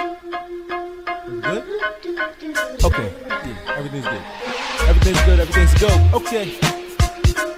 Good? Okay, yeah, everything's good. Everything's good, everything's go. Okay.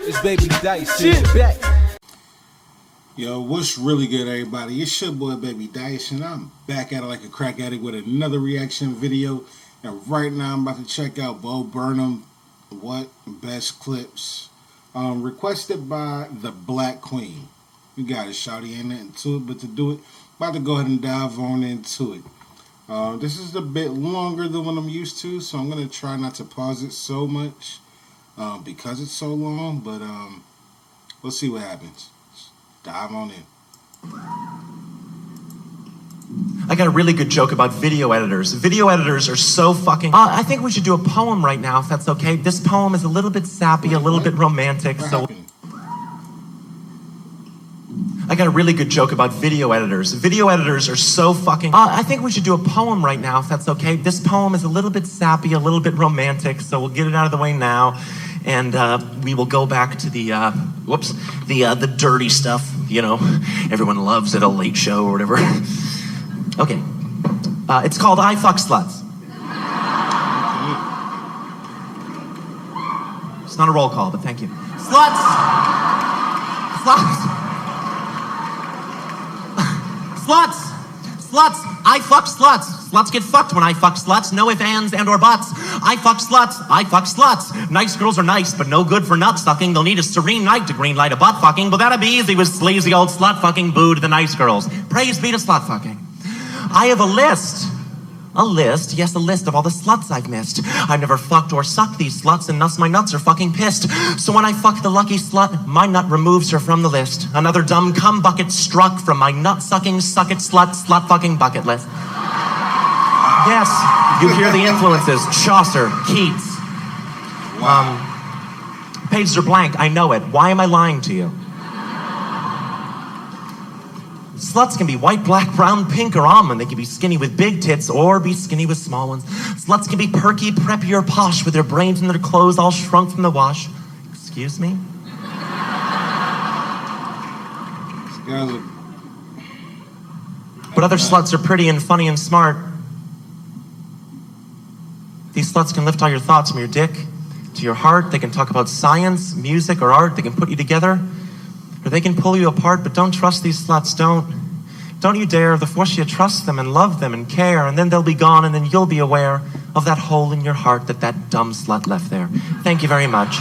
It's Baby Dyce. Shit, back. Yo, what's really good, everybody? It's your boy, Baby Dyce, and I'm back at it like a crack addict with another reaction video. And right now, I'm about to check out Burnham, Best Clips, requested by the Black Queen. We got it, shawty, ain't nothing to it, but to do it, about to go ahead and dive on into it. This is a bit longer than what I'm used to, so I'm going to try not to pause it so much because it's so long, but we'll see what happens. Let's dive on in. I got a really good joke about video editors. Video editors are so fucking... I think we should do a poem right now, if that's okay. This poem is a little bit sappy, a little bit romantic, so... I got a really good joke about video editors. Video editors are so fucking... I think we should do a poem right now, if that's okay. This poem is a little bit sappy, a little bit romantic, so we'll get it out of the way now. And we will go back to the, the dirty stuff, you know, everyone loves at a late show or whatever. Okay. It's called I Fuck Sluts. It's not a roll call, but thank you. Sluts! Sluts! Sluts! Sluts! I fuck sluts! Sluts get fucked when I fuck sluts. No ifs, ands, and or buts. I fuck sluts! I fuck sluts! Nice girls are nice, but no good for nut sucking. They'll need a serene night to green light a butt fucking. But that'd be easy with sleazy old slut fucking boo to the nice girls. Praise be to slut fucking. I have a list. A list? Yes, a list of all the sluts I've missed. I've never fucked or sucked these sluts, and thus my nuts are fucking pissed. So when I fuck the lucky slut, my nut removes her from the list. Another dumb cum bucket struck from my nut-sucking, suck-it, slut-fucking bucket list. Yes, you hear the influences. Chaucer, Keats. Wow. Pages are blank, I know it. Why am I lying to you? Sluts can be white, black, brown, pink, or almond. They can be skinny with big tits or be skinny with small ones. Sluts can be perky, preppy, or posh with their brains and their clothes all shrunk from the wash. Excuse me? But other sluts are pretty and funny and smart. These sluts can lift all your thoughts from your dick to your heart. They can talk about science, music, or art. They can put you together. Or they can pull you apart, but don't trust these sluts, don't you dare. They'll force you to trust them and love them and care, and then they'll be gone, and then you'll be aware of that hole in your heart that dumb slut left there. Thank you very much.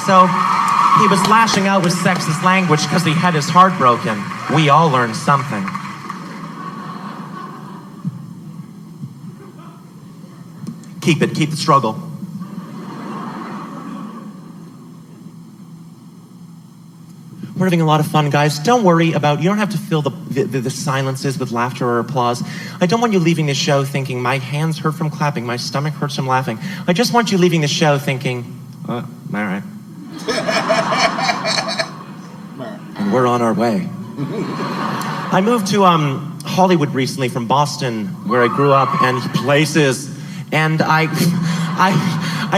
So, he was lashing out with sexist language because he had his heart broken. We all learned something. Keep the struggle. We're having a lot of fun, guys. Don't worry about, you don't have to fill the silences with laughter or applause. I don't want you leaving the show thinking, my hands hurt from clapping, my stomach hurts from laughing. I just want you leaving the show thinking, all right. And we're on our way. I moved to Hollywood recently from Boston, where I grew up, and places. And I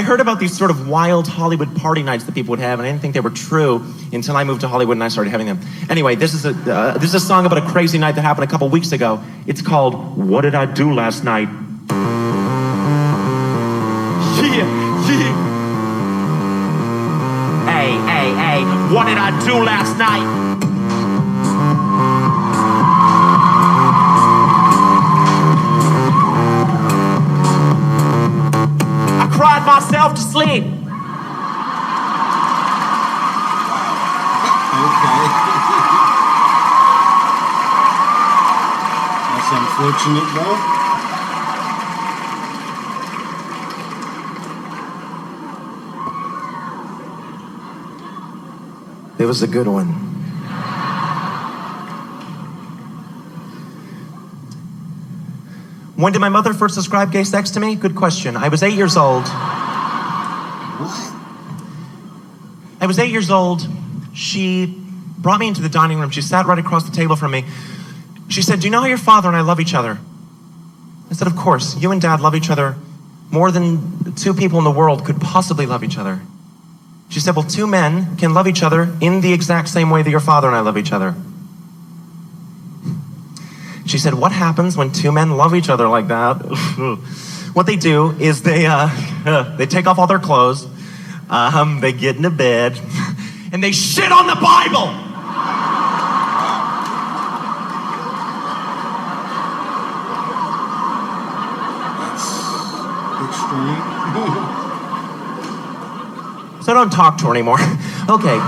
heard about these sort of wild Hollywood party nights that people would have, and I didn't think they were true until I moved to Hollywood and I started having them. Anyway, this is a song about a crazy night that happened a couple weeks ago. It's called "What Did I Do Last Night?" Yeah. Hey, what did I do last night? Cried myself to sleep. Okay. That's unfortunate, though. It was a good one. When did my mother first describe gay sex to me? Good question. I was 8 years old. What? I was 8 years old. She brought me into the dining room. She sat right across the table from me. She said, "Do you know how your father and I love each other?" I said, "Of course. You and Dad love each other more than two people in the world could possibly love each other." She said, "Well, two men can love each other in the exact same way that your father and I love each other." She said, what happens when two men love each other like that? What they do is they take off all their clothes, they get into bed, and they shit on the Bible. That's extreme. So don't talk to her anymore. Okay.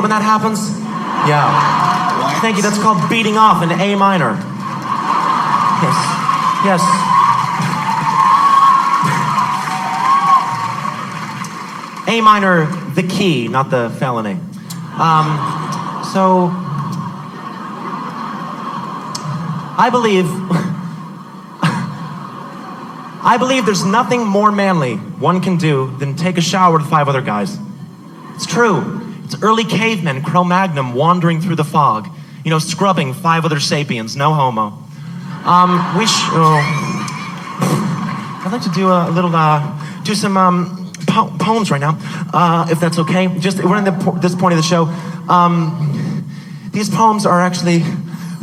When that happens? Yeah. Thank you. That's called beating off in A minor. Yes. Yes. A minor, the key, not the felony. So I believe there's nothing more manly one can do than take a shower with 5 other guys. It's true. It's early cavemen, Cro-Magnon, wandering through the fog. You know, scrubbing 5 other sapiens, no homo. I'd like to do a little, do some poems right now, if that's okay. Just, we're in this point of the show. These poems are actually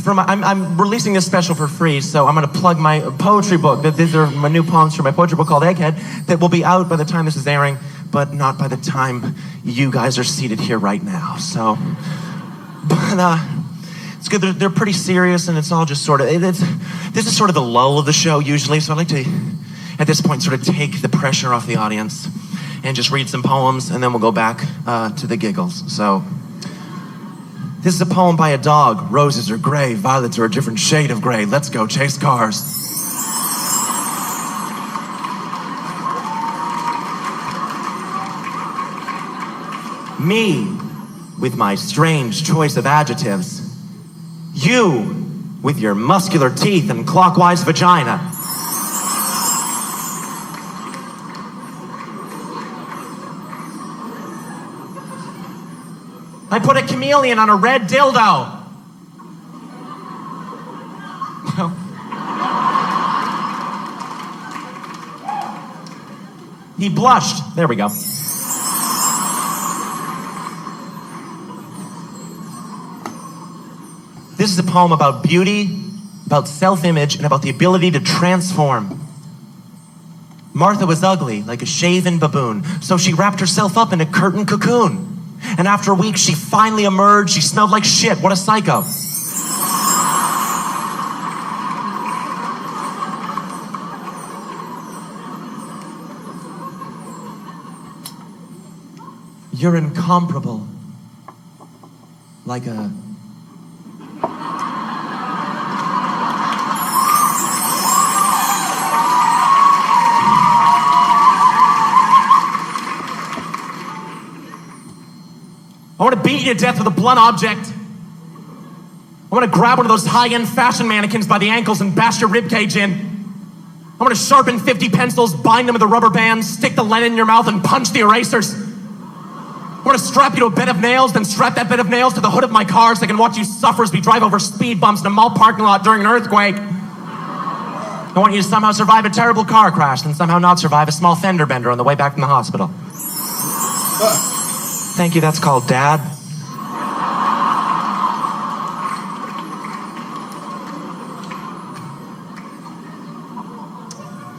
from, I'm releasing this special for free, so I'm gonna plug my poetry book. These are my new poems from my poetry book called Egghead that will be out by the time this is airing, but not by the time you guys are seated here right now. So, but it's good. They're pretty serious, and it's all just sort of, this is sort of the lull of the show usually, so I'd like to, at this point, sort of take the pressure off the audience and just read some poems, and then we'll go back to the giggles. So, this is a poem by a dog. Roses are gray, violets are a different shade of gray. Let's go chase cars. Me, with my strange choice of adjectives. You, with your muscular teeth and clockwise vagina. I put a chameleon on a red dildo. He blushed. There we go. This is a poem about beauty, about self-image, and about the ability to transform. Martha was ugly, like a shaven baboon, so she wrapped herself up in a curtain cocoon. And after a week, she finally emerged. She smelled like shit. What a psycho. You're incomparable, like a I want to beat you to death with a blunt object. I want to grab one of those high-end fashion mannequins by the ankles and bash your ribcage in. I want to sharpen 50 pencils, bind them with a rubber band, stick the lead in your mouth and punch the erasers. I want to strap you to a bed of nails, then strap that bed of nails to the hood of my car so I can watch you suffer as we drive over speed bumps in a mall parking lot during an earthquake. I want you to somehow survive a terrible car crash, then somehow not survive a small fender bender on the way back from the hospital. Thank you, that's called Dad.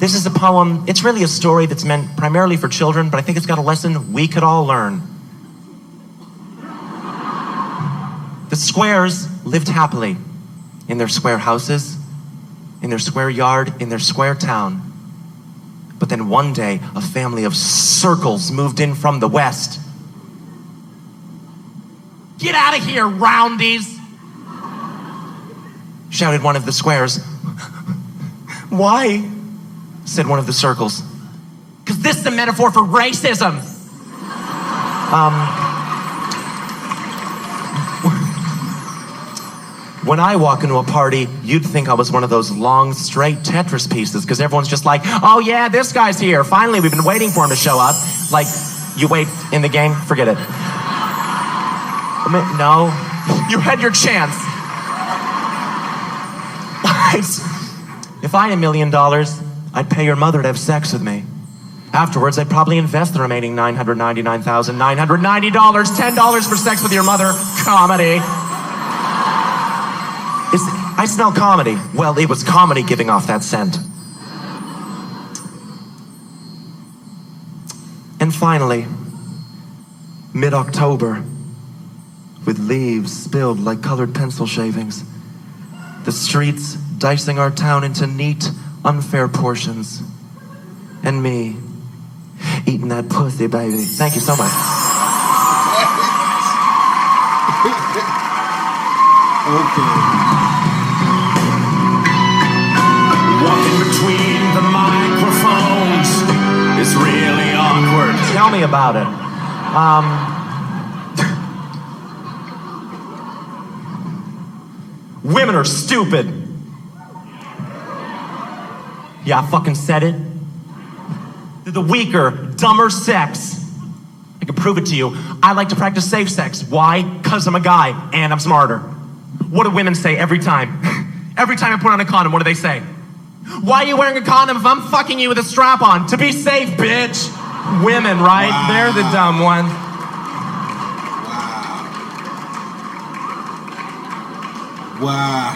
This is a poem. It's really a story that's meant primarily for children, but I think it's got a lesson we could all learn. The squares lived happily in their square houses, in their square yard, in their square town. But then one day, a family of circles moved in from the west. "Get out of here, roundies!" shouted one of the squares. "Why?" said one of the circles. "'Cause this is a metaphor for racism." When I walk into a party, you'd think I was one of those long, straight Tetris pieces, because everyone's just like, "Oh yeah, this guy's here. Finally, we've been waiting for him to show up." Like, you wait in the game, forget it. No, you had your chance. If I had $1 million, I'd pay your mother to have sex with me. Afterwards, I'd probably invest the remaining $999,990, $10 for sex with your mother. Comedy. I smell comedy. Well, it was comedy giving off that scent. And finally, mid-October, with leaves spilled like colored pencil shavings, the streets dicing our town into neat, unfair portions, and me eating that pussy, baby. Thank you so much. Okay. Walking between the microphones is really awkward. Tell me about it. Women are stupid. Yeah, I fucking said it. They're the weaker, dumber sex. I can prove it to you. I like to practice safe sex. Why? 'Cause I'm a guy and I'm smarter. What do women say every time? Every time I put on a condom, what do they say? "Why are you wearing a condom if I'm fucking you with a strap on? To be safe, bitch." Women, right? Wow. They're the dumb ones. Wow.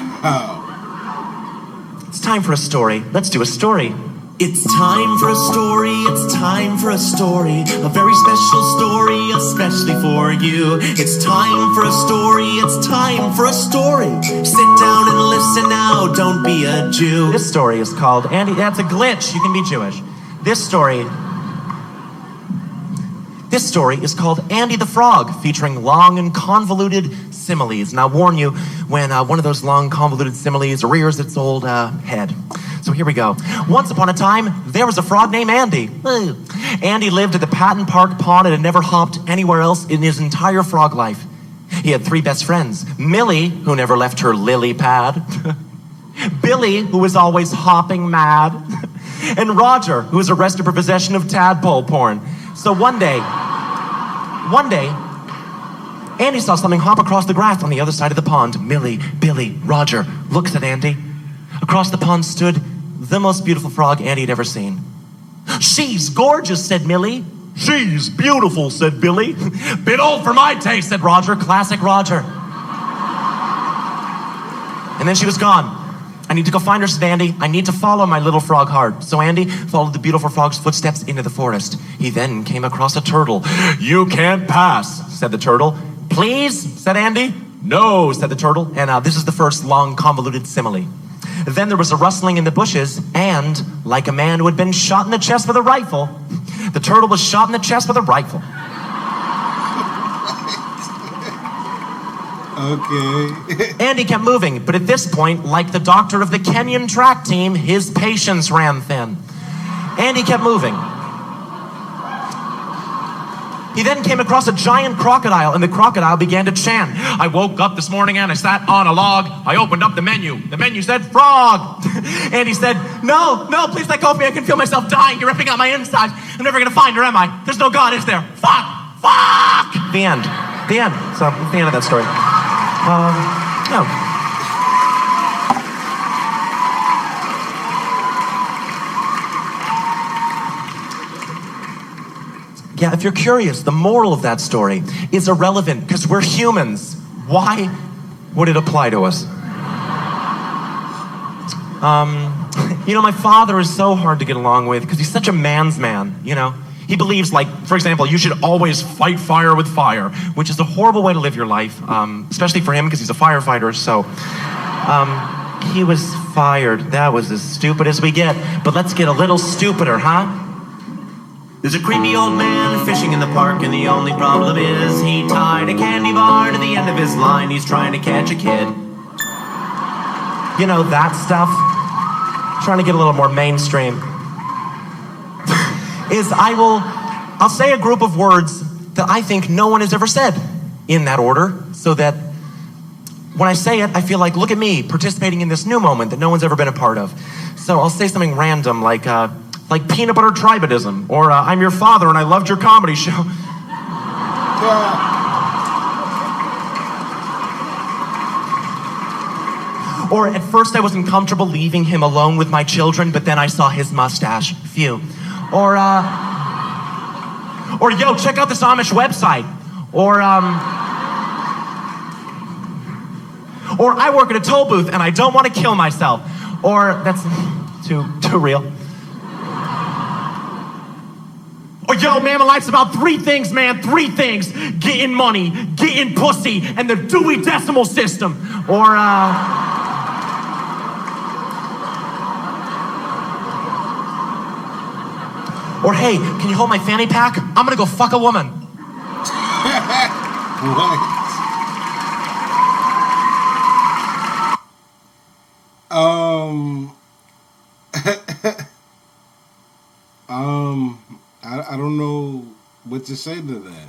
It's time for a story. Let's do a story. It's time for a story, it's time for a story. A very special story, especially for you. It's time for a story, it's time for a story. Sit down and listen now, don't be a Jew. This story is called Andy. That's a glitch. You can be Jewish. This story is called Andy the Frog, featuring long and convoluted similes. And I'll warn you when one of those long convoluted similes rears its old head. So here we go. Once upon a time, there was a frog named Andy. Andy lived at the Patton Park Pond and had never hopped anywhere else in his entire frog life. He had 3 best friends. Millie, who never left her lily pad. Billy, who was always hopping mad. And Roger, who was arrested for possession of tadpole porn. So one day, Andy saw something hop across the grass on the other side of the pond. Millie, Billy, Roger looks at Andy. Across the pond stood the most beautiful frog Andy had ever seen. "She's gorgeous," said Millie. "She's beautiful," said Billy. "Bit old for my taste," said Roger. Classic Roger. And then she was gone. "I need to go find her," said Andy. "I need to follow my little frog heart." So Andy followed the beautiful frog's footsteps into the forest. He then came across a turtle. "You can't pass," said the turtle. "Please," said Andy. "No," said the turtle. And this is the first long convoluted simile. Then there was a rustling in the bushes, and like a man who had been shot in the chest with a rifle, the turtle was shot in the chest with a rifle. Okay. Andy kept moving, but at this point, like the doctor of the Kenyan track team, his patience ran thin. Andy kept moving. He then came across a giant crocodile, and the crocodile began to chant. I woke up this morning and I sat on a log. I opened up the menu. The menu said frog. And he said, no, please let go of me. I can feel myself dying. You're ripping out my insides. I'm never going to find her, am I? There's no God, is there? Fuck! The end. So, that's the end of that story. No. Yeah, if you're curious, the moral of that story is irrelevant because we're humans. Why would it apply to us? My father is so hard to get along with because he's such a man's man, He believes, like, for example, you should always fight fire with fire, which is a horrible way to live your life, especially for him because he's a firefighter, so... he was fired. That was as stupid as we get. But let's get a little stupider, huh? There's a creepy old man fishing in the park, and the only problem is he tied a candy bar to the end of his line. He's trying to catch a kid. That stuff, trying to get a little more mainstream, is I'll say a group of words that I think no one has ever said in that order, so that when I say it, I feel like, look at me participating in this new moment that no one's ever been a part of. So I'll say something random like peanut butter tribadism, or I'm your father and I loved your comedy show. Or at first I was uncomfortable leaving him alone with my children, but then I saw his mustache. Phew. Or yo, check out this Amish website. Or I work at a toll booth and I don't want to kill myself. Or that's too real. Or yo, man, life's about three things, man. 3 things. Getting money, getting pussy, and the Dewey Decimal System. Or hey, can you hold my fanny pack? I'm gonna go fuck a woman. What? I don't know what to say to that.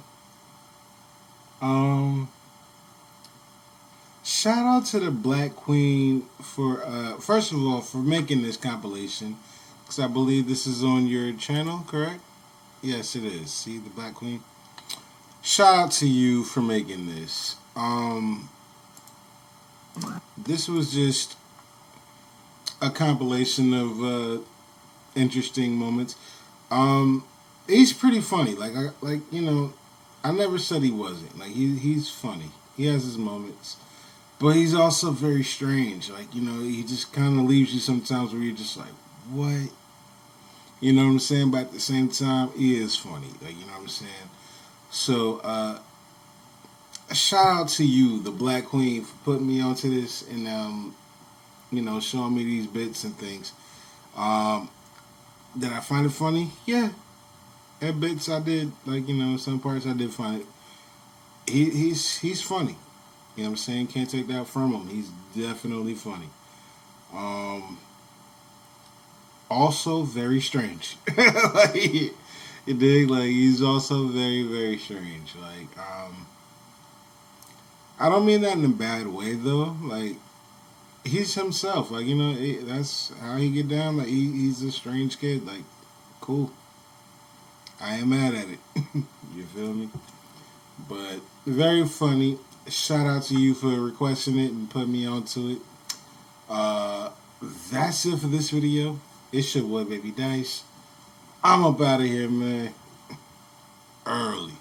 Shout out to the Black Queen for, first of all, for making this compilation. Because I believe this is on your channel, correct? Yes, it is. See, the Black Queen. Shout out to you for making this. This was just a compilation of interesting moments. He's pretty funny. I never said he wasn't. He's funny. He has his moments. But he's also very strange. He just kind of leaves you sometimes where you're just like, what? You know what I'm saying? But at the same time, he is funny. You know what I'm saying? So, a shout out to you, the Black Queen, for putting me onto this and, showing me these bits and things. Did I find it funny? Yeah. At bits I did. Some parts I did find it. He's funny. You know what I'm saying? Can't take that from him. He's definitely funny. Also very strange. You dig? He's also very, very strange. I don't mean that in a bad way, though. He's himself. That's how he get down. He's a strange kid. Cool. I ain't mad at it. You feel me? But very funny. Shout out to you for requesting it and putting me onto it. That's it for this video. It's your boy, BDyce. I'm up out of here, man. Early.